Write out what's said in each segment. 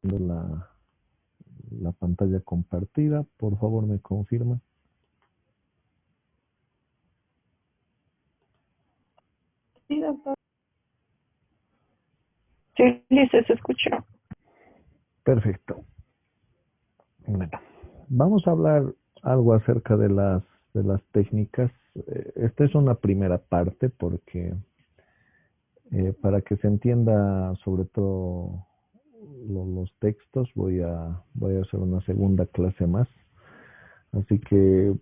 la, la pantalla compartida. Por favor, me confirma. Sí, doctor. Sí, listo, se escuchó. Perfecto. Bueno, vamos a hablar algo acerca de las técnicas. Esta es una primera parte porque para que se entienda sobre todo los textos voy a hacer una segunda clase más. Así que,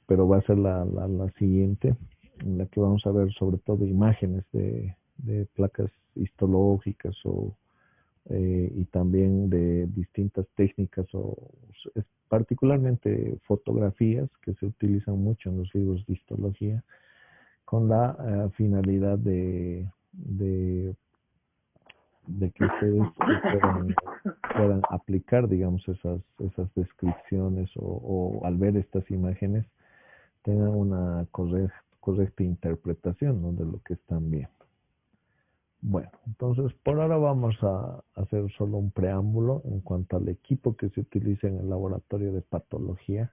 pero va a ser la siguiente, en la que vamos a ver sobre todo imágenes de placas histológicas y también de distintas técnicas particularmente fotografías que se utilizan mucho en los libros de histología con la finalidad de que ustedes puedan aplicar, digamos, esas descripciones o al ver estas imágenes tengan una correcta interpretación, ¿no?, de lo que están viendo. Bueno, entonces por ahora vamos a hacer solo un preámbulo en cuanto al equipo que se utiliza en el laboratorio de patología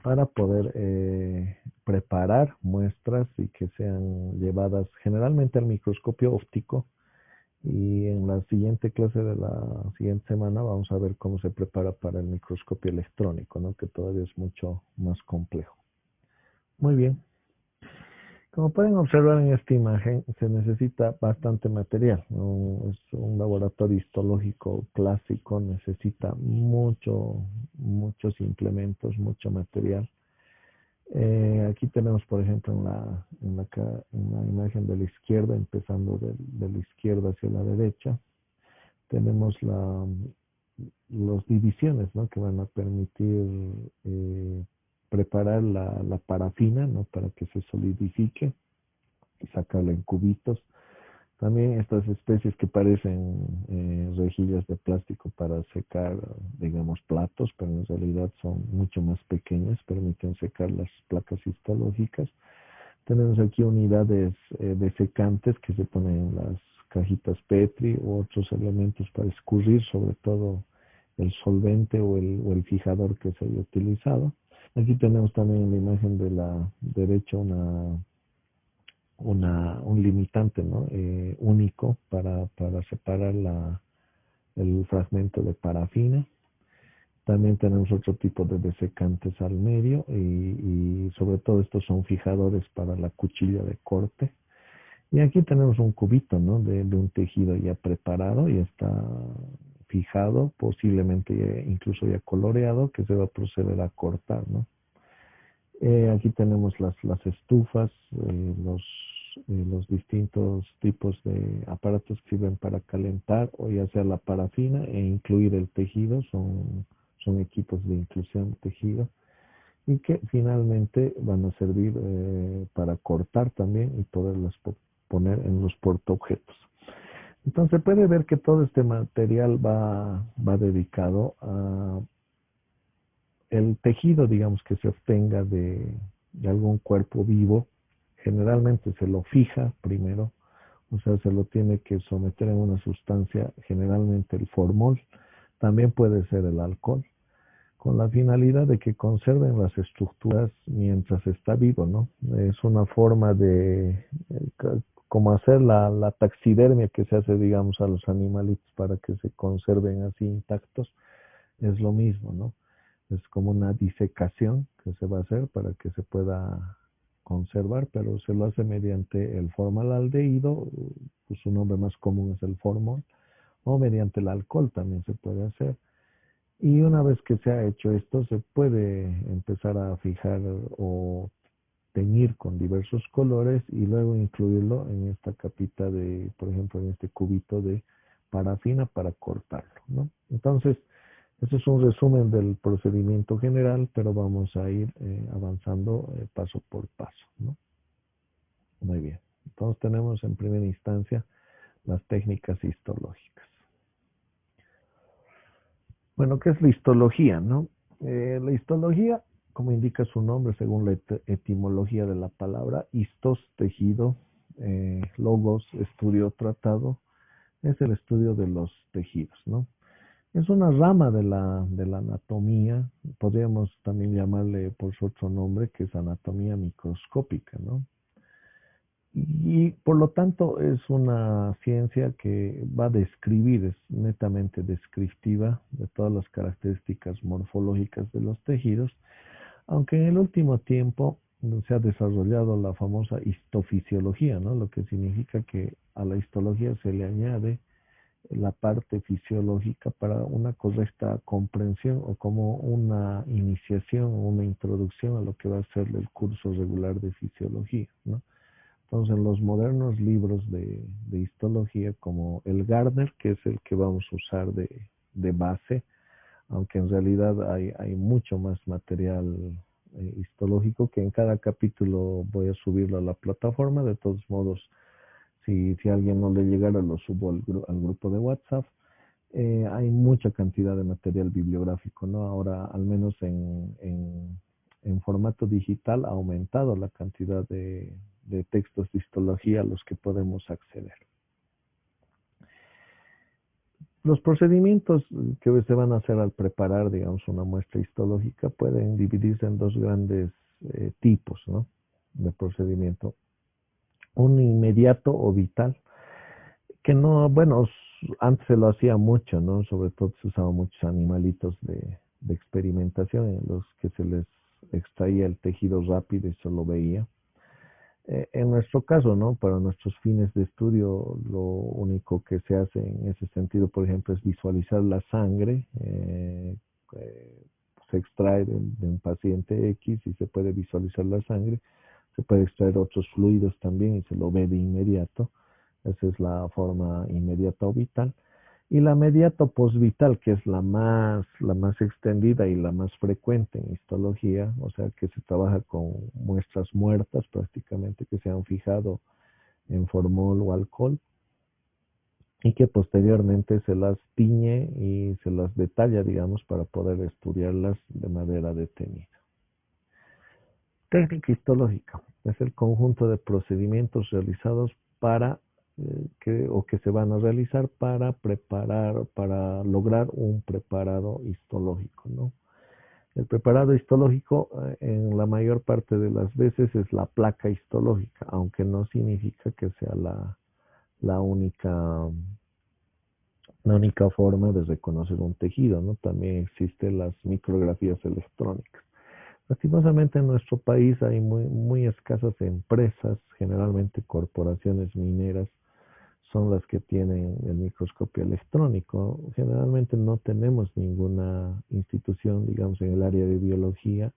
para poder preparar muestras y que sean llevadas generalmente al microscopio óptico. Y en la siguiente clase de la siguiente semana vamos a ver cómo se prepara para el microscopio electrónico, ¿no?, que todavía es mucho más complejo. Muy bien. Como pueden observar en esta imagen, se necesita bastante material, ¿no? Es un laboratorio histológico clásico, necesita muchos implementos, mucho material. Aquí tenemos, por ejemplo, en la imagen de la izquierda, empezando de la izquierda hacia la derecha, tenemos las divisiones, ¿no?, que van a permitir preparar la parafina, ¿no?, para que se solidifique y sacarla en cubitos. También estas especies que parecen rejillas de plástico para secar, digamos, platos, pero en realidad son mucho más pequeñas, permiten secar las placas histológicas. Tenemos aquí unidades de secantes que se ponen en las cajitas Petri u otros elementos para escurrir, sobre todo el solvente o el fijador que se haya utilizado. Aquí tenemos también en la imagen de la derecha un limitante, ¿no?, único para separar el fragmento de parafina. También tenemos otro tipo de desecantes al medio y sobre todo estos son fijadores para la cuchilla de corte. Y aquí tenemos un cubito, ¿no?, de un tejido ya preparado, y está fijado, posiblemente incluso ya coloreado, que se va a proceder a cortar, ¿no? Aquí tenemos las estufas, los distintos tipos de aparatos que sirven para calentar o ya sea la parafina e incluir el tejido, son equipos de inclusión de tejido y que finalmente van a servir para cortar también y poderlas poner en los portaobjetos. Entonces puede ver que todo este material va dedicado a el tejido, digamos, que se obtenga de algún cuerpo vivo. Generalmente se lo fija primero, o sea, se lo tiene que someter en una sustancia, generalmente el formol, también puede ser el alcohol, con la finalidad de que conserven las estructuras mientras está vivo, ¿no? Es una forma de, como hacer la taxidermia que se hace, digamos, a los animalitos para que se conserven así intactos, es lo mismo, ¿no? Es como una disecación que se va a hacer para que se pueda conservar, pero se lo hace mediante el formaldehído, pues su nombre más común es el formol, o mediante el alcohol también se puede hacer. Y una vez que se ha hecho esto, se puede empezar a fijar o teñir con diversos colores y luego incluirlo en esta capita de, por ejemplo, en este cubito de parafina para cortarlo, ¿no? Entonces, este es un resumen del procedimiento general, pero vamos a ir avanzando paso por paso, ¿no? Muy bien. Entonces tenemos en primera instancia las técnicas histológicas. Bueno, ¿qué es la histología, no? La histología, como indica su nombre, según la etimología de la palabra, histos, tejido, logos, estudio, tratado, es el estudio de los tejidos, ¿no? Es una rama de la anatomía, podríamos también llamarle por su otro nombre, que es anatomía microscópica, ¿no? Y por lo tanto es una ciencia que va a describir, es netamente descriptiva de todas las características morfológicas de los tejidos, aunque en el último tiempo se ha desarrollado la famosa histofisiología, ¿no? Lo que significa que a la histología se le añade la parte fisiológica para una correcta comprensión o como una iniciación o una introducción a lo que va a ser el curso regular de fisiología, ¿no? Entonces, los modernos libros de histología, como el Gardner, que es el que vamos a usar de base, aunque en realidad hay mucho más material histológico que en cada capítulo voy a subirlo a la plataforma. De todos modos, si alguien no le llegara, lo subo al grupo de WhatsApp. Hay mucha cantidad de material bibliográfico, ¿no? Ahora, al menos en formato digital, ha aumentado la cantidad de textos de histología a los que podemos acceder. Los procedimientos que se van a hacer al preparar, digamos, una muestra histológica pueden dividirse en dos grandes tipos, ¿no? De procedimiento. Un inmediato o vital, que no, bueno, antes se lo hacía mucho, ¿no? Sobre todo se usaban muchos animalitos de experimentación en los que se les extraía el tejido rápido y se lo veía. En nuestro caso, ¿no? Para nuestros fines de estudio, lo único que se hace en ese sentido, por ejemplo, es visualizar la sangre. Se extrae de un paciente X y se puede visualizar la sangre. Se puede extraer otros fluidos también y se lo ve de inmediato. Esa es la forma inmediata o vital. Y la mediato posvital, que es la más extendida y la más frecuente en histología, o sea que se trabaja con muestras muertas prácticamente que se han fijado en formol o alcohol y que posteriormente se las tiñe y se las detalla, digamos, para poder estudiarlas de manera detenida. Técnica histológica es el conjunto de procedimientos realizados para que se van a realizar para preparar, para lograr un preparado histológico, ¿no? El preparado histológico en la mayor parte de las veces es la placa histológica, aunque no significa que sea la única forma de reconocer un tejido, ¿no? También existen las micrografías electrónicas. Lastimosamente en nuestro país hay muy escasas empresas, generalmente corporaciones mineras, son las que tienen el microscopio electrónico. Generalmente no tenemos ninguna institución, digamos, en el área de biología.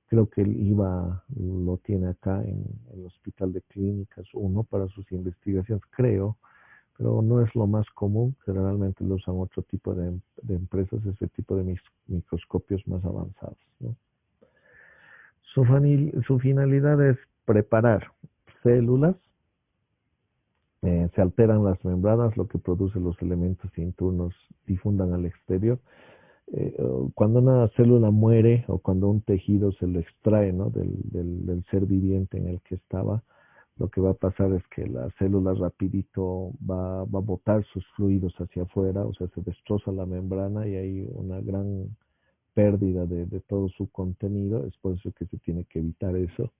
Creo que el IVA lo tiene acá en el Hospital de Clínicas 1 para sus investigaciones, creo, pero no es lo más común. Generalmente lo usan otro tipo de empresas, ese tipo de microscopios más avanzados, ¿no? Su finalidad es preparar células, se alteran las membranas, lo que produce los elementos internos difundan al exterior. Cuando una célula muere o cuando un tejido se lo extrae, ¿no? del ser viviente en el que estaba, lo que va a pasar es que la célula rapidito va a botar sus fluidos hacia afuera, o sea, se destroza la membrana y hay una gran pérdida de todo su contenido. Es por eso que se tiene que evitar eso.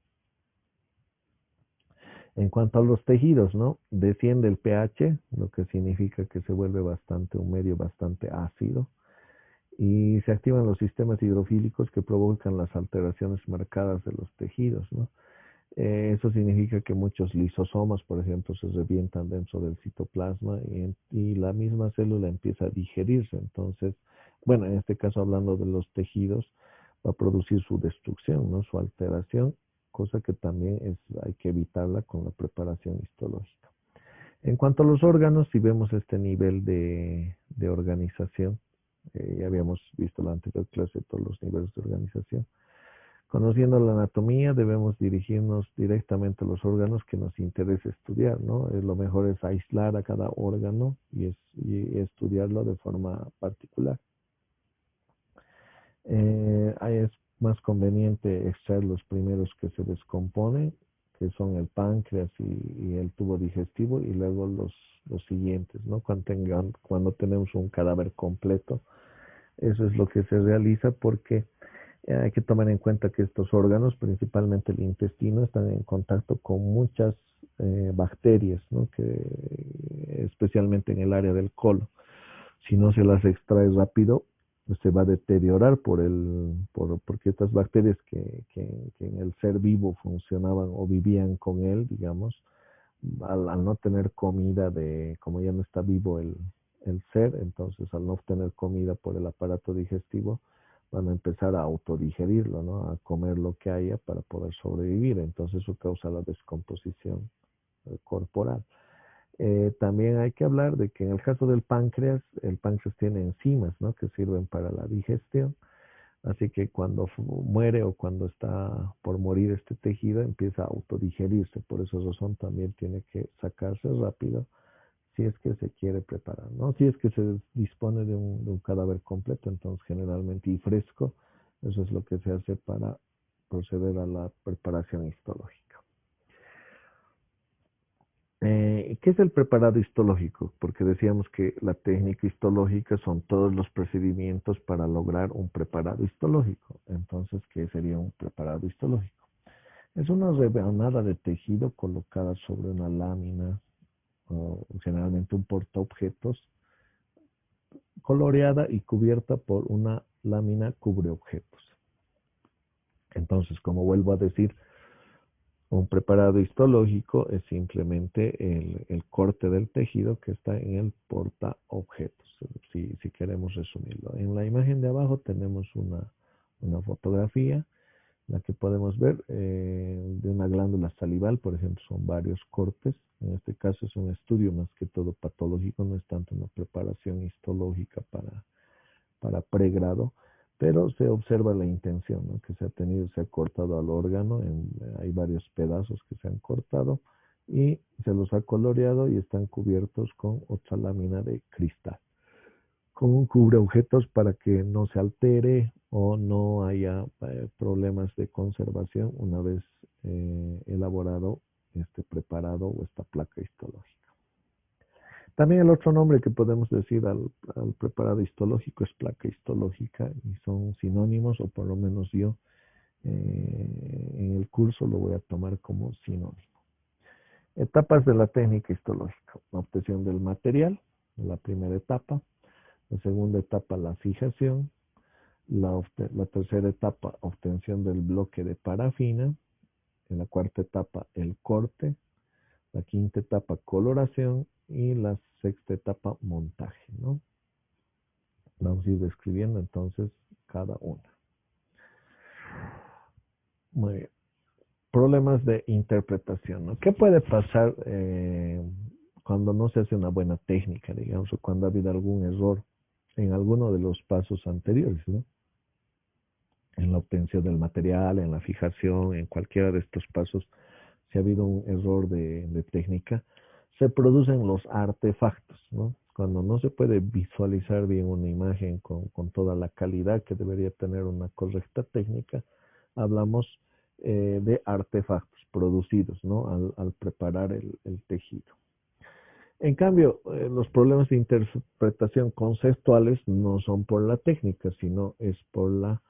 En cuanto a los tejidos, ¿no? Desciende el pH, lo que significa que se vuelve un medio bastante ácido, y se activan los sistemas hidrofílicos que provocan las alteraciones marcadas de los tejidos, ¿no? Eso significa que muchos lisosomas, por ejemplo, se revientan dentro del citoplasma y la misma célula empieza a digerirse. Entonces, bueno, en este caso hablando de los tejidos, va a producir su destrucción, ¿no? Su alteración, cosa que también hay que evitarla con la preparación histológica. En cuanto a los órganos, si vemos este nivel de organización, ya habíamos visto en la anterior clase todos los niveles de organización. Conociendo la anatomía, debemos dirigirnos directamente a los órganos que nos interesa estudiar, ¿no? Lo mejor es aislar a cada órgano y estudiarlo de forma particular. Es más conveniente extraer los primeros que se descomponen, que son el páncreas y el tubo digestivo, y luego los siguientes, ¿no? Cuando tenemos un cadáver completo, eso es lo que se realiza porque hay que tomar en cuenta que estos órganos, principalmente el intestino, están en contacto con muchas bacterias, ¿no? Especialmente en el área del colon. Si no se las extrae rápido, pues se va a deteriorar porque estas bacterias que en el ser vivo funcionaban o vivían con él, digamos, al no tener comida como ya no está vivo el ser, entonces al no obtener comida por el aparato digestivo, van a empezar a autodigerirlo, ¿no? A comer lo que haya para poder sobrevivir. Entonces eso causa la descomposición corporal. También hay que hablar de que en el caso del páncreas, el páncreas tiene enzimas, ¿no? Que sirven para la digestión. Así que cuando muere o cuando está por morir este tejido, empieza a autodigerirse. Por esa razón también tiene que sacarse rápido si es que se quiere preparar, ¿no? Si es que se dispone de un cadáver completo, entonces generalmente y fresco, eso es lo que se hace para proceder a la preparación histológica. ¿Qué es el preparado histológico? Porque decíamos que la técnica histológica son todos los procedimientos para lograr un preparado histológico. Entonces, ¿qué sería un preparado histológico? Es una rebanada de tejido colocada sobre una lámina o generalmente un portaobjetos coloreada y cubierta por una lámina cubreobjetos. Entonces, como vuelvo a decir, un preparado histológico es simplemente el corte del tejido que está en el portaobjetos, si queremos resumirlo. En la imagen de abajo tenemos una fotografía, la que podemos ver de una glándula salival, por ejemplo, son varios cortes. En este caso es un estudio más que todo patológico, no es tanto una preparación histológica para pregrado, pero se observa la intención, ¿no? Que se ha cortado al órgano, hay varios pedazos que se han cortado y se los ha coloreado y están cubiertos con otra lámina de cristal, con un cubreobjetos para que no se altere o no haya problemas de conservación una vez elaborado este preparado o esta placa histológica. También el otro nombre que podemos decir al preparado histológico es placa histológica y son sinónimos, o por lo menos yo en el curso lo voy a tomar como sinónimo. Etapas de la técnica histológica: la obtención del material, la primera etapa; la segunda etapa, la fijación; la tercera etapa, obtención del bloque de parafina; en la cuarta etapa, el corte; la quinta etapa, coloración; y la sexta etapa, montaje, ¿no? Vamos a ir describiendo entonces cada una. Muy bien. Problemas de interpretación, ¿no? ¿Qué puede pasar cuando no se hace una buena técnica, digamos, o cuando ha habido algún error en alguno de los pasos anteriores, ¿no? En la obtención del material, en la fijación, en cualquiera de estos pasos, si ha habido un error de técnica, se producen los artefactos, ¿no? Cuando no se puede visualizar bien una imagen con toda la calidad que debería tener una correcta técnica, hablamos de artefactos producidos, ¿no? Al preparar el tejido. En cambio, los problemas de interpretación conceptuales no son por la técnica, sino es por la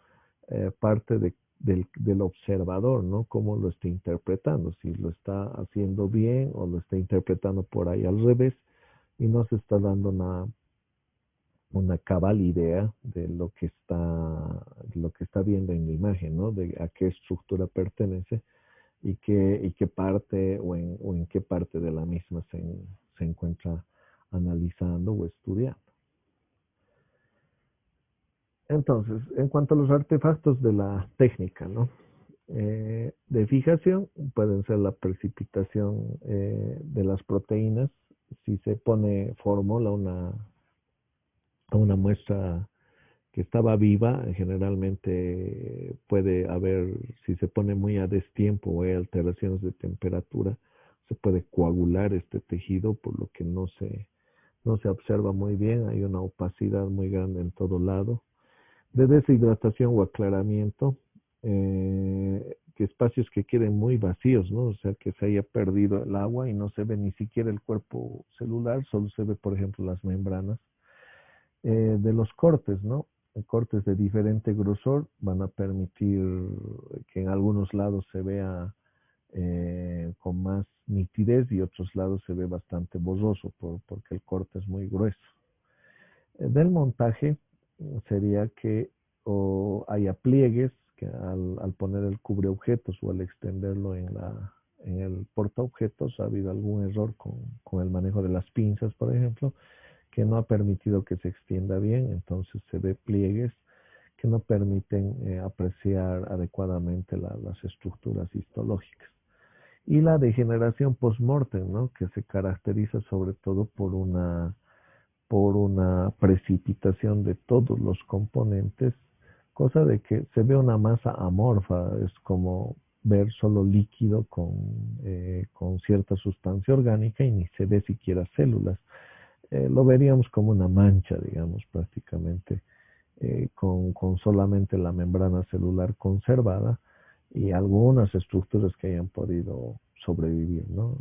parte del observador, ¿no? Cómo lo está interpretando, si lo está haciendo bien o lo está interpretando por ahí al revés y no se está dando una cabal idea de lo que está viendo en la imagen, ¿no? De a qué estructura pertenece y qué parte o en qué parte de la misma se encuentra analizando o estudiando. Entonces, en cuanto a los artefactos de la técnica, ¿no? De fijación, pueden ser la precipitación de las proteínas. Si se pone fórmula a una muestra que estaba viva, generalmente puede haber, si se pone muy a destiempo o hay alteraciones de temperatura, se puede coagular este tejido, por lo que no se observa muy bien, hay una opacidad muy grande en todo lado. De deshidratación o aclaramiento, que espacios que queden muy vacíos, ¿no? O sea, que se haya perdido el agua y no se ve ni siquiera el cuerpo celular, solo se ve, por ejemplo, las membranas. De los cortes, ¿no? Cortes de diferente grosor van a permitir que en algunos lados se vea con más nitidez y otros lados se ve bastante borroso porque el corte es muy grueso. Del montaje sería que haya pliegues que al poner el cubre objetos o al extenderlo en el porta objetos ha habido algún error con el manejo de las pinzas, por ejemplo, que no ha permitido que se extienda bien, entonces se ve pliegues que no permiten apreciar adecuadamente las estructuras histológicas. Y la degeneración post-mortem, ¿no? Que se caracteriza sobre todo por una precipitación de todos los componentes, cosa de que se ve una masa amorfa, es como ver solo líquido con cierta sustancia orgánica y ni se ve siquiera células. Lo veríamos como una mancha, digamos, prácticamente, con solamente la membrana celular conservada y algunas estructuras que hayan podido sobrevivir, ¿no?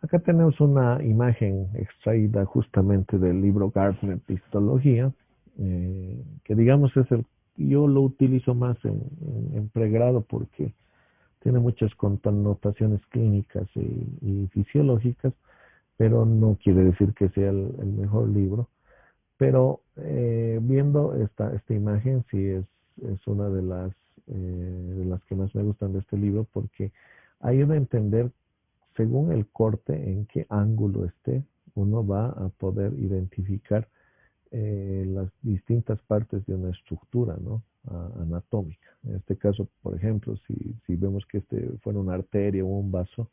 Acá tenemos una imagen extraída justamente del libro Gardner de Histología, que digamos yo lo utilizo más en pregrado porque tiene muchas connotaciones clínicas y fisiológicas, pero no quiere decir que sea el mejor libro. Pero viendo esta imagen, sí es una de las que más me gustan de este libro porque ayuda a entender, según el corte, en qué ángulo esté, uno va a poder identificar las distintas partes de una estructura, ¿no? Anatómica. En este caso, por ejemplo, si vemos que este fuera una arteria o un vaso,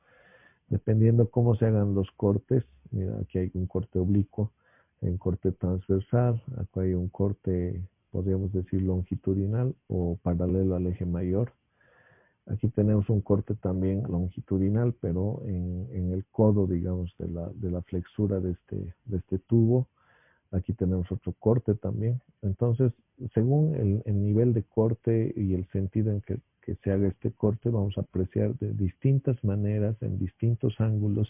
dependiendo cómo se hagan los cortes, mira, aquí hay un corte oblicuo, hay un corte transversal, acá hay un corte, podríamos decir, longitudinal o paralelo al eje mayor. Aquí tenemos un corte también longitudinal, pero en el codo, digamos, de la flexura de este tubo. Aquí tenemos otro corte también. Entonces, según el nivel de corte y el sentido en que se haga este corte, vamos a apreciar de distintas maneras, en distintos ángulos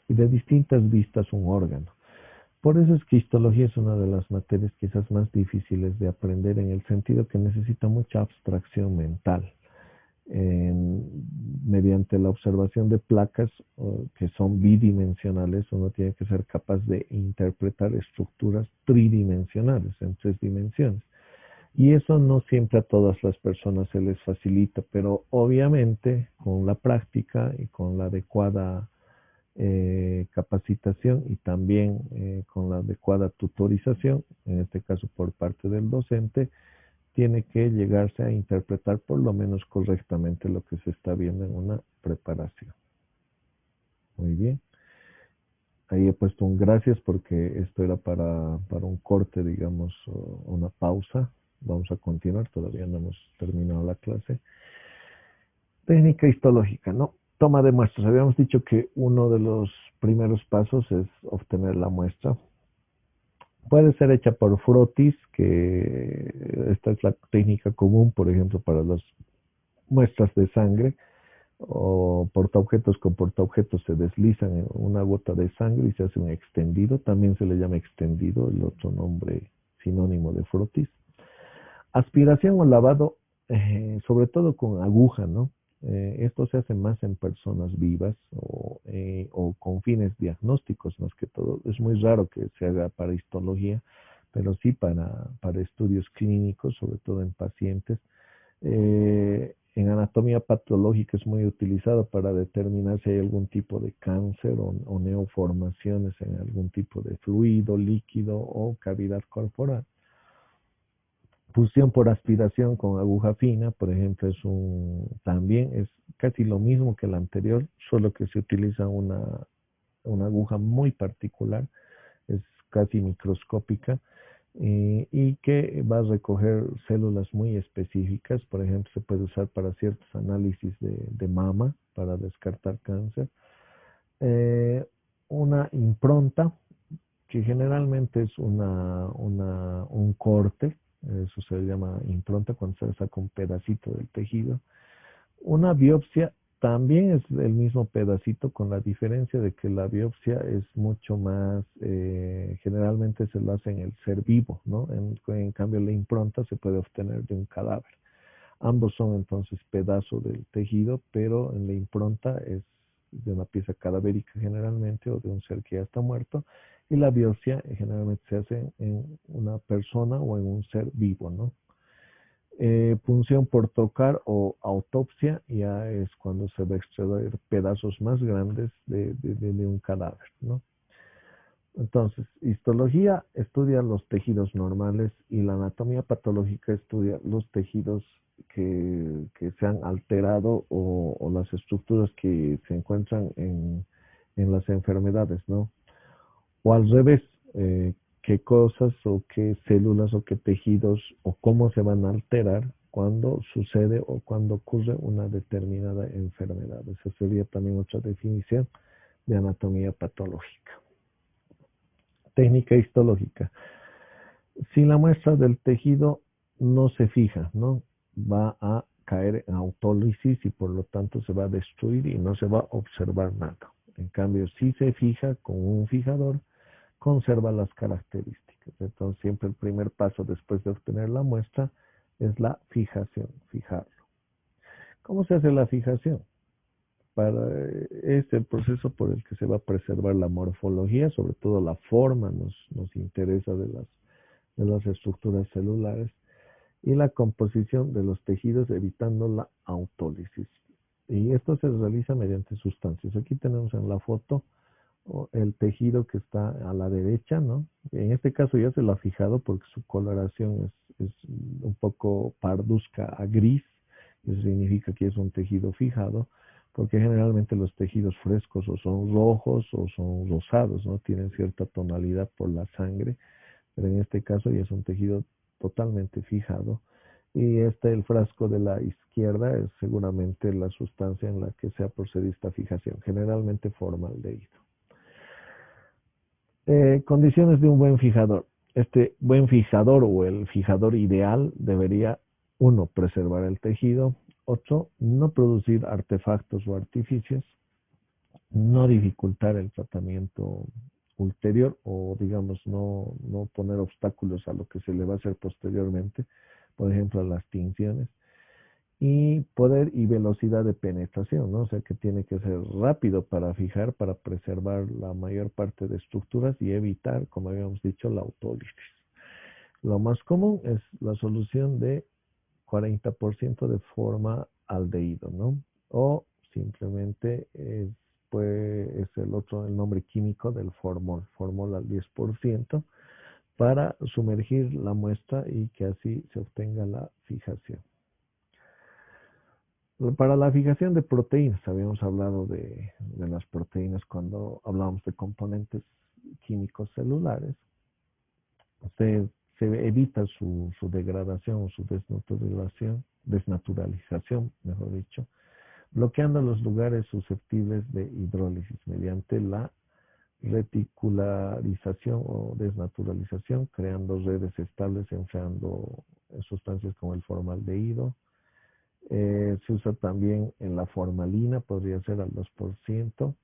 y de distintas vistas un órgano. Por eso es que histología es una de las materias quizás más difíciles de aprender en el sentido que necesita mucha abstracción mental. Mediante la observación de placas que son bidimensionales, uno tiene que ser capaz de interpretar estructuras tridimensionales, en 3 dimensiones. Y eso no siempre a todas las personas se les facilita, pero obviamente con la práctica y con la adecuada capacitación y también con la adecuada tutorización, en este caso por parte del docente, tiene que llegarse a interpretar por lo menos correctamente lo que se está viendo en una preparación. Muy bien. Ahí he puesto un gracias porque esto era para un corte, digamos, una pausa. Vamos a continuar, todavía no hemos terminado la clase. Técnica histológica, ¿no? Toma de muestras. Habíamos dicho que uno de los primeros pasos es obtener la muestra. Puede ser hecha por frotis, que esta es la técnica común, por ejemplo, para las muestras de sangre, o portaobjetos con portaobjetos se deslizan en una gota de sangre y se hace un extendido, también se le llama extendido, el otro nombre sinónimo de frotis. Aspiración o lavado, sobre todo con aguja, ¿no? Esto se hace más en personas vivas o con fines diagnósticos más que todo. Es muy raro que se haga para histología, pero sí para estudios clínicos, sobre todo en pacientes. En anatomía patológica es muy utilizado para determinar si hay algún tipo de cáncer o neoformaciones en algún tipo de fluido, líquido o cavidad corporal. Fusión por aspiración con aguja fina, por ejemplo, también es casi lo mismo que el anterior, solo que se utiliza una aguja muy particular, es casi microscópica y que va a recoger células muy específicas. Por ejemplo, se puede usar para ciertos análisis de mama para descartar cáncer. Una impronta, que generalmente es un corte Eso se llama impronta cuando se saca un pedacito del tejido. Una biopsia también es el mismo pedacito, con la diferencia de que la biopsia es mucho más, generalmente se lo hace en el ser vivo, ¿no? En cambio, la impronta se puede obtener de un cadáver. Ambos son entonces pedazos del tejido, pero en la impronta es de una pieza cadavérica generalmente o de un ser que ya está muerto, y la biopsia generalmente se hace en una persona o en un ser vivo, ¿no? Punción por tocar o autopsia ya es cuando se va a extraer pedazos más grandes de un cadáver, ¿no? Entonces, histología estudia los tejidos normales y la anatomía patológica estudia los tejidos que se han alterado o las estructuras que se encuentran en las enfermedades, ¿no? O al revés, qué cosas o qué células o qué tejidos o cómo se van a alterar cuando sucede o cuando ocurre una determinada enfermedad. Esa sería también otra definición de anatomía patológica. Técnica histológica. Si la muestra del tejido no se fija, ¿no? Va a caer en autólisis y por lo tanto se va a destruir y no se va a observar nada. En cambio, si se fija con un fijador, conserva las características. Entonces, siempre el primer paso después de obtener la muestra es la fijación, fijarlo. ¿Cómo se hace la fijación? Es el proceso por el que se va a preservar la morfología, sobre todo la forma nos interesa de las estructuras celulares, y la composición de los tejidos evitando la autólisis. Y esto se realiza mediante sustancias. Aquí tenemos en la foto el tejido que está a la derecha, ¿no? En este caso ya se lo ha fijado porque su coloración es un poco parduzca a gris. Eso significa que es un tejido fijado, porque generalmente los tejidos frescos o son rojos o son rosados, ¿no? Tienen cierta tonalidad por la sangre, pero en este caso ya es un tejido totalmente fijado. Y el frasco de la izquierda es seguramente la sustancia en la que se ha procedido esta fijación, generalmente formaldehído. Condiciones de un buen fijador. Este buen fijador o el fijador ideal debería, 1, preservar el tejido; 8, no producir artefactos o artificios; no dificultar el tratamiento ulterior o, digamos, no poner obstáculos a lo que se le va a hacer posteriormente, por ejemplo, a las tinciones; y poder y velocidad de penetración, ¿no? O sea que tiene que ser rápido para fijar, para preservar la mayor parte de estructuras y evitar, como habíamos dicho, la autólisis. Lo más común es la solución de 40% de forma aldehído, ¿no? O simplemente es el nombre químico del formol al 10%, para sumergir la muestra y que así se obtenga la fijación. Para la fijación de proteínas, habíamos hablado de las proteínas cuando hablábamos de componentes químicos celulares. Se evita su degradación o su desnaturalización, mejor dicho, bloqueando los lugares susceptibles de hidrólisis mediante la reticularización o desnaturalización, creando redes estables, enfriando sustancias como el formaldehído. Se usa también en la formalina, podría ser al 2%.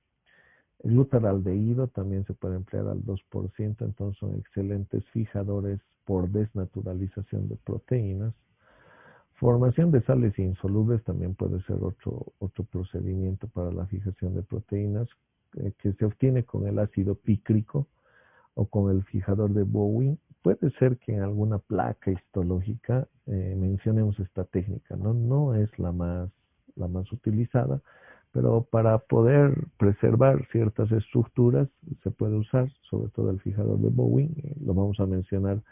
El glutaraldehído también se puede emplear al 2%, entonces son excelentes fijadores por desnaturalización de proteínas. Formación de sales insolubles también puede ser otro procedimiento para la fijación de proteínas, que se obtiene con el ácido pícrico o con el fijador de Bowen. Puede ser que en alguna placa histológica mencionemos esta técnica, ¿no? No es la más utilizada, pero para poder preservar ciertas estructuras se puede usar, sobre todo el fijador de Bowen. Lo vamos a mencionar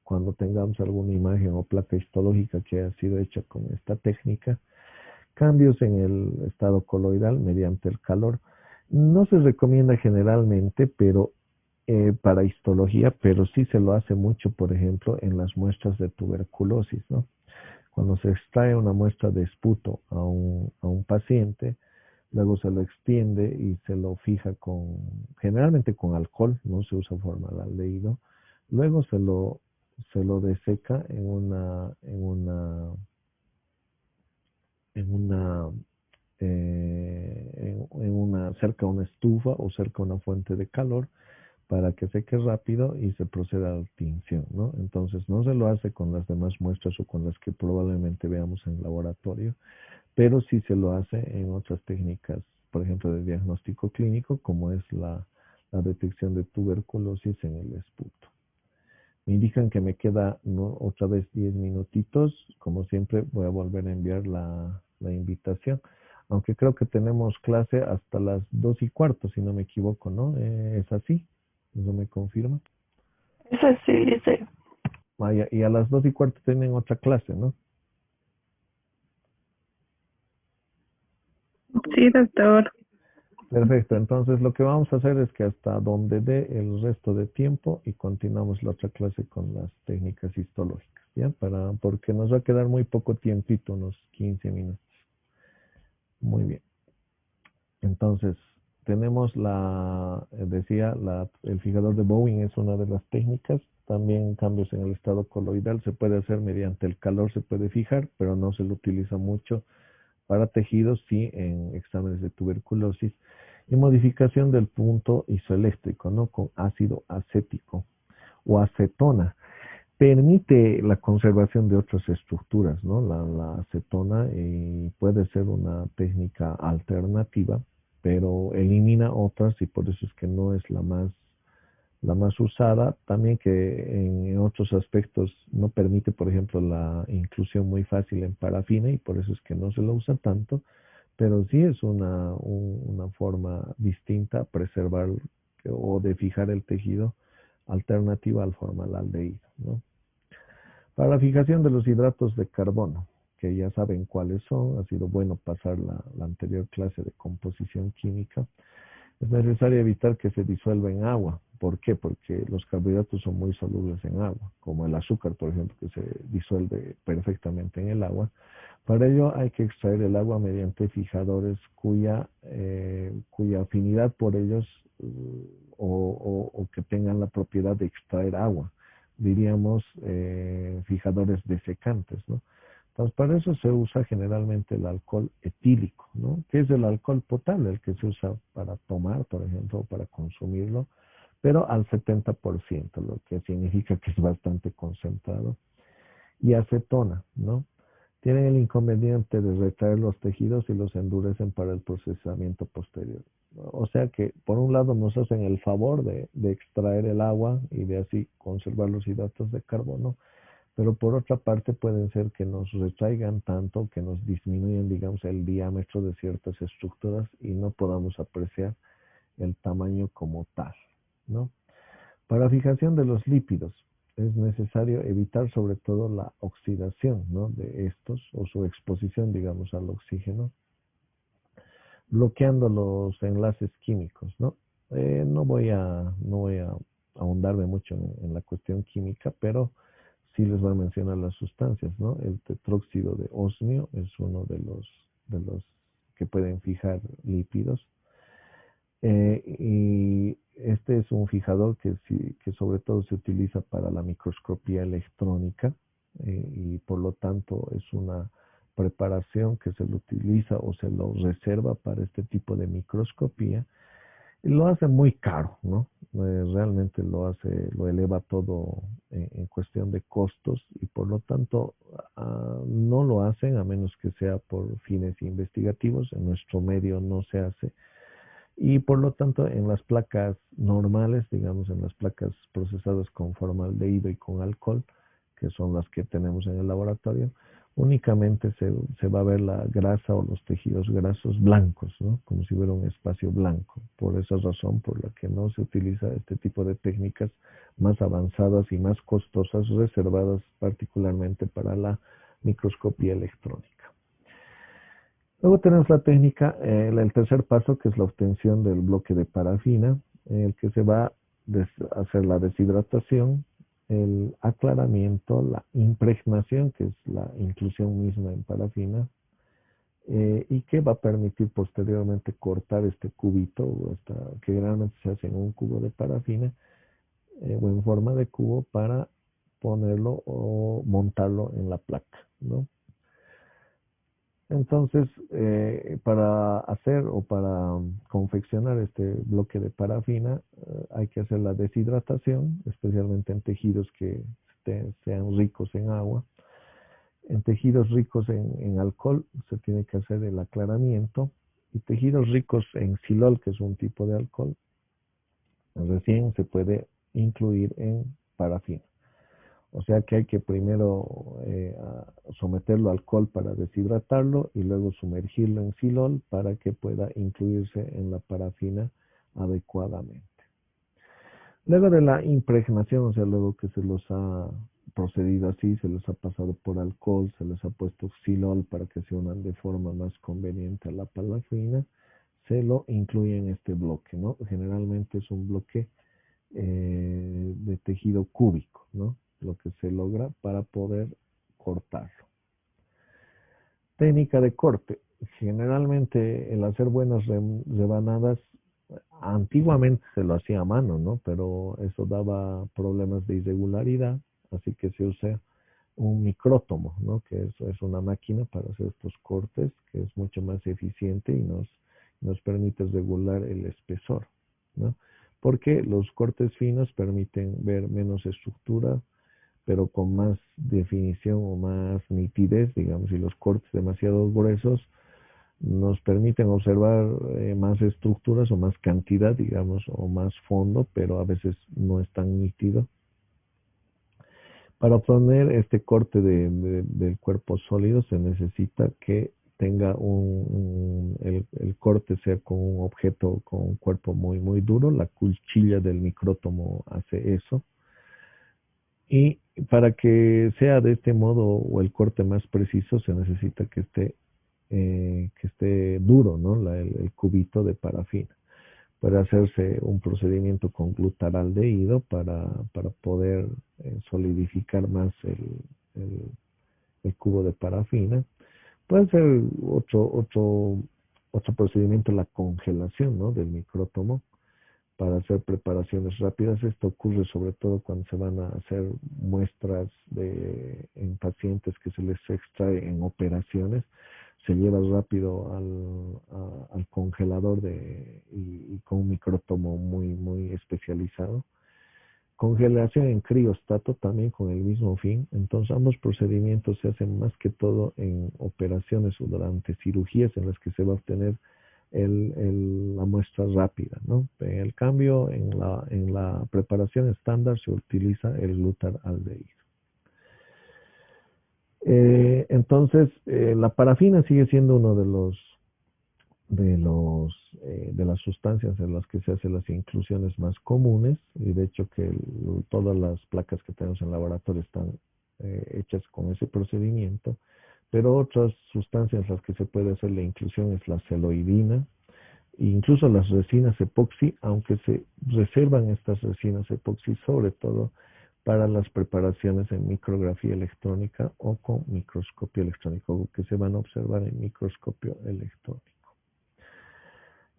cuando tengamos alguna imagen o placa histológica que haya sido hecha con esta técnica. Cambios en el estado coloidal mediante el calor. No se recomienda generalmente, pero para histología, pero sí se lo hace mucho, por ejemplo, en las muestras de tuberculosis, ¿no? Cuando se extrae una muestra de esputo a un paciente, luego se lo extiende y se lo fija generalmente con alcohol, no se usa formaldehído, luego se lo se lo deseca en una, cerca a una estufa o cerca a una fuente de calor para que seque rápido y se proceda a la tinción, ¿no? Entonces no se lo hace con las demás muestras o con las que probablemente veamos en laboratorio, pero sí se lo hace en otras técnicas, por ejemplo, de diagnóstico clínico, como es la detección de tuberculosis en el esputo. Me indican que me queda, ¿no?, otra vez 10 minutitos. Como siempre, voy a volver a enviar la invitación. Aunque creo que tenemos clase hasta las 2:15, si no me equivoco, ¿no? ¿Es así? ¿Eso me confirma? Eso sí dice. Vaya, y a las 2:15 tienen otra clase, ¿no? Sí, doctor. Perfecto, entonces lo que vamos a hacer es que hasta donde dé el resto de tiempo y continuamos la otra clase con las técnicas histológicas, ¿ya? Porque nos va a quedar muy poco tiempito, unos 15 minutos. Muy bien. Entonces, tenemos el fijador de Bowen es una de las técnicas. También cambios en el estado coloidal se puede hacer mediante el calor, se puede fijar, pero no se lo utiliza mucho para tejidos, sí en exámenes de tuberculosis. Y modificación del punto isoeléctrico, ¿no? Con ácido acético o acetona. Permite la conservación de otras estructuras, ¿no? La acetona puede ser una técnica alternativa, pero elimina otras y por eso es que no es la más usada. También que en otros aspectos no permite, por ejemplo, la inclusión muy fácil en parafina y por eso es que no se lo usa tanto, pero sí es una forma distinta a preservar o de fijar el tejido alternativa al formaldehído, ¿no? Para la fijación de los hidratos de carbono, que ya saben cuáles son, ha sido bueno pasar la anterior clase de composición química. Es necesario evitar que se disuelva en agua. ¿Por qué? Porque los carbohidratos son muy solubles en agua, como el azúcar, por ejemplo, que se disuelve perfectamente en el agua. Para ello hay que extraer el agua mediante fijadores cuya afinidad por ellos o que tengan la propiedad de extraer agua. Diríamos fijadores desecantes, ¿no? Entonces, para eso se usa generalmente el alcohol etílico, ¿no? Que es el alcohol potable, el que se usa para tomar, por ejemplo, o para consumirlo, pero al 70%, lo que significa que es bastante concentrado. Y acetona, ¿no? Tienen el inconveniente de retraer los tejidos y los endurecen para el procesamiento posterior. O sea que, por un lado, nos hacen el favor de extraer el agua y de así conservar los hidratos de carbono, pero por otra parte pueden ser que nos retraigan tanto que nos disminuyen, digamos, el diámetro de ciertas estructuras y no podamos apreciar el tamaño como tal, ¿no? Para fijación de los lípidos es necesario evitar sobre todo la oxidación, ¿no?, de estos o su exposición, digamos, al oxígeno, bloqueando los enlaces químicos, ¿no? No voy a ahondarme mucho en la cuestión química, pero sí les voy a mencionar las sustancias, ¿no? El tetróxido de osmio es uno de los que pueden fijar lípidos. Y este es un fijador que sobre todo se utiliza para la microscopía electrónica y por lo tanto es una preparación que se lo utiliza o se lo reserva para este tipo de microscopía. Y lo hace muy caro, ¿no? Realmente lo eleva todo en cuestión de costos y por lo tanto no lo hacen a menos que sea por fines investigativos. En nuestro medio no se hace y por lo tanto en las placas normales, digamos en las placas procesadas con formaldehído y con alcohol, que son las que tenemos en el laboratorio, únicamente se va a ver la grasa o los tejidos grasos blancos, ¿no? Como si hubiera un espacio blanco. Por esa razón por la que no se utiliza este tipo de técnicas más avanzadas y más costosas, reservadas particularmente para la microscopía electrónica. Luego tenemos la técnica, el tercer paso, que es la obtención del bloque de parafina, en el que se va a hacer la deshidratación, el aclaramiento, la impregnación, que es la inclusión misma en parafina, y que va a permitir posteriormente cortar este cubito, que generalmente se hace en un cubo de parafina o en forma de cubo para ponerlo o montarlo en la placa, ¿no? Entonces, para hacer o para confeccionar este bloque de parafina, hay que hacer la deshidratación, especialmente en tejidos que sean ricos en agua. En tejidos ricos en alcohol se tiene que hacer el aclaramiento, y tejidos ricos en silol, que es un tipo de alcohol, recién se puede incluir en parafina. O sea que hay que primero someterlo a alcohol para deshidratarlo y luego sumergirlo en silol para que pueda incluirse en la parafina adecuadamente. Luego de la impregnación, o sea, luego que se los ha procedido así, se les ha pasado por alcohol, se les ha puesto silol para que se unan de forma más conveniente a la parafina, se lo incluye en este bloque, ¿no? Generalmente es un bloque de tejido cúbico, ¿no? Lo que se logra para poder cortarlo. Técnica de corte. Generalmente el hacer buenas rebanadas, antiguamente se lo hacía a mano, ¿no? Pero eso daba problemas de irregularidad, así que se usa un micrótomo, ¿no? Que es una máquina para hacer estos cortes, que es mucho más eficiente y nos permite regular el espesor, ¿no? Porque los cortes finos permiten ver menos estructura, pero con más definición o más nitidez, digamos, y los cortes demasiado gruesos nos permiten observar más estructuras o más cantidad, digamos, o más fondo, pero a veces no es tan nítido. Para obtener este corte del cuerpo sólido se necesita que tenga el corte sea con un objeto con un cuerpo muy, muy duro. La cuchilla del micrótomo hace eso. Y para que sea de este modo o el corte más preciso se necesita que esté duro, ¿no? El cubito de parafina. Puede hacerse un procedimiento con glutaraldehído para poder solidificar más el cubo de parafina. Puede ser otro procedimiento, la congelación, ¿no? Del micrótomo para hacer preparaciones rápidas. Esto ocurre sobre todo cuando se van a hacer muestras en pacientes que se les extrae en operaciones. Se lleva rápido al congelador y con un micrótomo muy, muy especializado. Congelación en criostato también con el mismo fin. Entonces ambos procedimientos se hacen más que todo en operaciones o durante cirugías en las que se va a obtener la muestra rápida, ¿no? En el cambio, en la preparación estándar se utiliza el glutaraldehído. Entonces, la parafina sigue siendo uno de las sustancias en las que se hacen las inclusiones más comunes, y de hecho que todas las placas que tenemos en laboratorio están hechas con ese procedimiento. Pero otras sustancias en las que se puede hacer la inclusión es la celoidina, e incluso las resinas epoxi, aunque se reservan estas resinas epoxi sobre todo para las preparaciones en micrografía electrónica o con microscopio electrónico, que se van a observar en microscopio electrónico.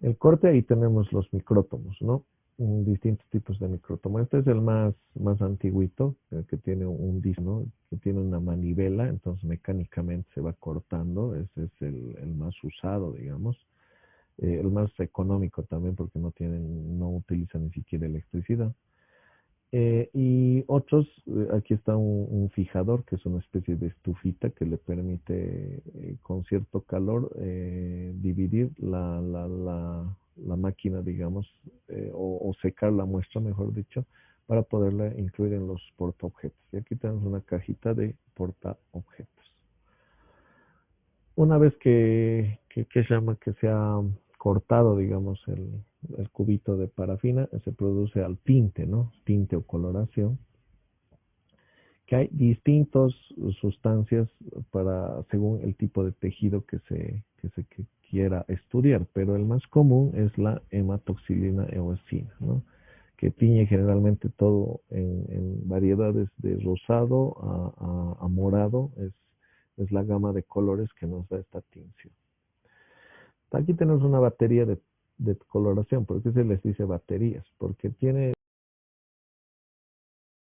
El corte, ahí tenemos los micrótomos, ¿no? Distintos tipos de micrótomo. Este es el más antiguito, el que tiene un disco, ¿no? Que tiene una manivela, entonces mecánicamente se va cortando. Ese es el más usado, digamos. El más económico también porque no utiliza ni siquiera electricidad. Y otros, aquí está un fijador que es una especie de estufita que le permite con cierto calor dividir la máquina, digamos, o secar la muestra, mejor dicho, para poderla incluir en los portaobjetos. Y aquí tenemos una cajita de portaobjetos. Una vez que se ha cortado, digamos, el cubito de parafina, se produce al tinte, ¿no? Tinte o coloración. Que hay distintas sustancias según el tipo de tejido que se quiera estudiar, pero el más común es la hematoxilina eosina, ¿no? Que tiñe generalmente todo en variedades de rosado a morado. Es la gama de colores que nos da esta tinción. Aquí tenemos una batería de coloración. ¿Por qué se les dice baterías? Porque tiene